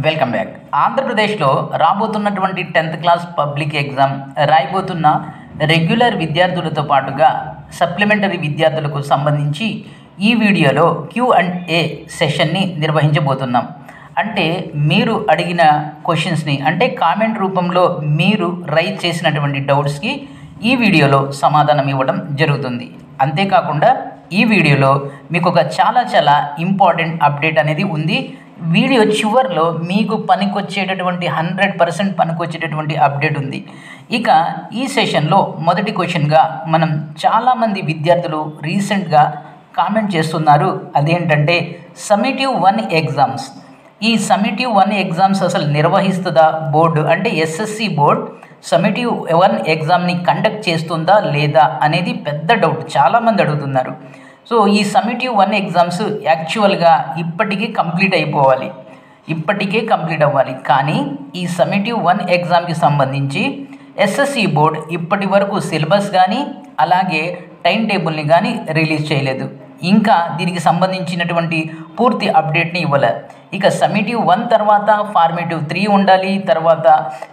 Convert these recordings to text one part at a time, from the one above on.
Welcome back. ఆంధ్రప్రదేశ్లో రాబోతున్నటువంటి 10th class public exam రాయబోతున్న రెగ్యులర్ విద్యార్థులతో పాటుగా సప్లిమెంటరీ విద్యార్థులకు సంబంధించి ఈ వీడియోలో Q&A సెషన్ని నిర్వహించబోతున్నాం. అంటే మీరు అడిగిన క్వశ్చన్స్ని అంటే కామెంట్ రూపంలో మీరు రైజ్ చేసినటువంటి డౌట్స్కి ఈ వీడియోలో సమాధానం ఇవ్వడం జరుగుతుంది. అంతేకాకుండా ఈ వీడియోలో మీకు ఒక చాలా ఇంపార్టెంట్ అప్డేట్ అనేది ఉంది. వీడియో చివరిలో మీకు పనికొచ్చేటటువంటి 100% పనికొచ్చేటటువంటి అప్డేట్ ఉంది. ఇక ఈ సెషన్లో మొదటి క్వశ్చన్గా మనం చాలామంది విద్యార్థులు రీసెంట్గా కామెంట్ చేస్తున్నారు. అదేంటంటే సమ్మేటివ్ 1 ఎగ్జామ్స్. ఈ సమ్మేటివ్ 1 ఎగ్జామ్స్ అసలు నిర్వహిస్తుందా బోర్డు, అంటే SSC బోర్డ్ సమ్మేటివ్ 1 ఎగ్జామ్ని కండక్ట్ చేస్తుందా లేదా అనేది పెద్ద డౌట్ చాలామంది అడుగుతున్నారు. సో ఈ సమ్మేటివ్ 1 ఎగ్జామ్స్ యాక్చువల్గా ఇప్పటికే కంప్లీట్ అవ్వాలి. కానీ ఈ సమ్మేటివ్ 1 ఎగ్జామ్కి సంబంధించి SSC బోర్డ్ ఇప్పటి వరకు సిలబస్ కానీ అలాగే టైం టేబుల్ని కానీ రిలీజ్ చేయలేదు. ఇంకా దీనికి సంబంధించినటువంటి పూర్తి అప్డేట్ని ఇవ్వలేదు. ఇక సమ్మేటివ్ 1 తర్వాత ఫార్మేటివ్ 3 ఉండాలి, తర్వాత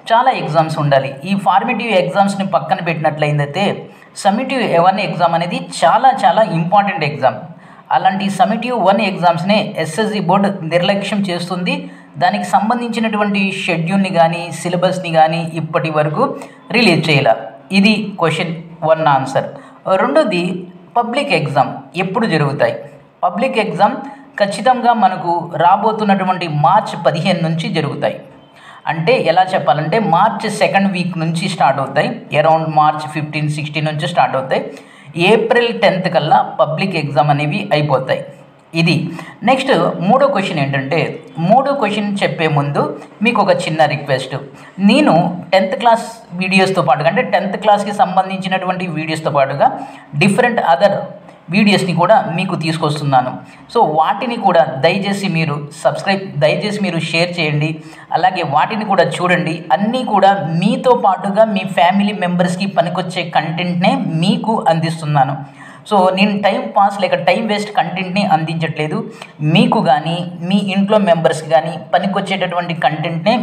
చాలా ఎగ్జామ్స్ ఉండాలి. ఈ ఫార్మేటివ్ ఎగ్జామ్స్ని పక్కన పెట్టినట్లయితే సమ్మేటివ్ 1 ఎగ్జామ్ అనేది చాలా ఇంపార్టెంట్ ఎగ్జామ్. అలాంటి సమ్మేటివ్ 1 ఎగ్జామ్స్నే SSC బోర్డు నిర్లక్ష్యం చేస్తుంది. దానికి సంబంధించినటువంటి షెడ్యూల్ని కానీ సిలబస్ని కానీ ఇప్పటి వరకు రిలీజ్ చేయాల. ఇది క్వశ్చన్ 1 ఆన్సర్. రెండోది పబ్లిక్ ఎగ్జామ్ ఎప్పుడు జరుగుతాయి? పబ్లిక్ ఎగ్జామ్ ఖచ్చితంగా మనకు రాబోతున్నటువంటి మార్చ్ 15 నుంచి జరుగుతాయి. అంటే ఎలా చెప్పాలంటే మార్చ్ 2nd వీక్ నుంచి స్టార్ట్ అవుతాయి. అరౌండ్ మార్చ్ 15, 16 నుంచి స్టార్ట్ అవుతాయి. ఏప్రిల్ 10th కల్లా పబ్లిక్ ఎగ్జామ్ అనేవి అయిపోతాయి. ఇది నెక్స్ట్ మూడో క్వశ్చన్ ఏంటంటే, మూడో క్వశ్చన్ చెప్పే ముందు మీకు ఒక చిన్న రిక్వెస్ట్. నేను 10th క్లాస్ వీడియోస్తో పాటుగా అంటే 10th క్లాస్కి సంబంధించినటువంటి వీడియోస్తో పాటుగా డిఫరెంట్ అదర్ వీడియోస్ని కూడా మీకు తీసుకొస్తున్నాను. సో వాటిని కూడా దయచేసి మీరు షేర్ చేయండి. అలాగే వాటిని కూడా చూడండి. అన్నీ కూడా మీతో పాటుగా మీ ఫ్యామిలీ మెంబర్స్కి పనికొచ్చే కంటెంట్నే మీకు అందిస్తున్నాను. సో నేను టైం పాస్ లేక టైం వేస్ట్ కంటెంట్ని అందించట్లేదు. మీకు కానీ మీ ఇంట్లో మెంబర్స్కి కానీ పనికొచ్చేటటువంటి కంటెంట్నే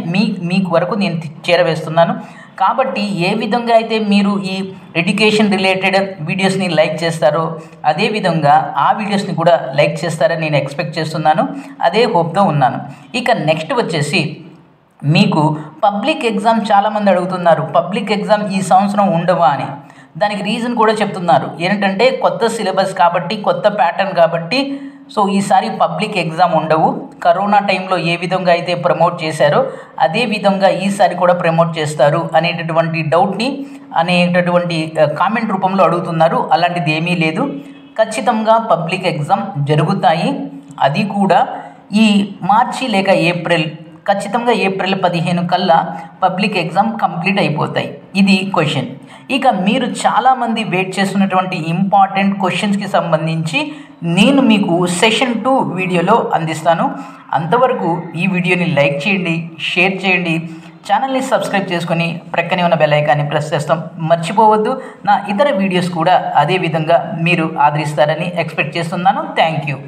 మీకు వరకు నేను చేరవేస్తున్నాను. కాబట్టి ఏ విధంగా అయితే మీరు ఈ ఎడ్యుకేషన్ రిలేటెడ్ వీడియోస్ని లైక్ చేస్తారో అదేవిధంగా ఆ వీడియోస్ని కూడా లైక్ చేస్తారని నేను ఎక్స్పెక్ట్ చేస్తున్నాను. అదే హోప్తో ఉన్నాను. ఇక నెక్స్ట్ వచ్చేసి మీకు పబ్లిక్ ఎగ్జామ్ చాలామంది అడుగుతున్నారు, పబ్లిక్ ఎగ్జామ్ ఈ సంవత్సరం ఉండవా అని. దానికి రీజన్ కూడా చెప్తున్నారు. ఏంటంటే కొత్త సిలబస్ కాబట్టి, కొత్త ప్యాటర్న్ కాబట్టి సో ఈసారి పబ్లిక్ ఎగ్జామ్ ఉండవు. కరోనా టైంలో ఏ విధంగా అయితే ప్రమోట్ చేశారో అదే విధంగా ఈసారి కూడా ప్రమోట్ చేస్తారు అనేటటువంటి కామెంట్ రూపంలో అడుగుతున్నారు. అలాంటిది ఏమీ లేదు. ఖచ్చితంగా పబ్లిక్ ఎగ్జామ్ జరుగుతాయి. అది కూడా ఈ మార్చి లేక ఏప్రిల్, ఖచ్చితంగా ఏప్రిల్ 15 కల్లా పబ్లిక్ ఎగ్జామ్ కంప్లీట్ అయిపోతాయి. ఇది క్వశ్చన్. ఇక మీరు చాలామంది వెయిట్ చేస్తున్నటువంటి ఇంపార్టెంట్ క్వశ్చన్స్కి సంబంధించి నేను మీకు సెషన్ 2 వీడియోలో అందిస్తాను. అంతవరకు ఈ వీడియోని లైక్ చేయండి, షేర్ చేయండి, ఛానల్ని సబ్స్క్రైబ్ చేసుకొని ప్రక్కనే ఉన్న బెల్ ఐకాన్ని ప్రెస్ చేస్తాం. మర్చిపోవద్దు. నా ఇతర వీడియోస్ కూడా అదే విధంగా మీరు ఆదరిస్తారని ఎక్స్పెక్ట్ చేస్తున్నాను. Thank you.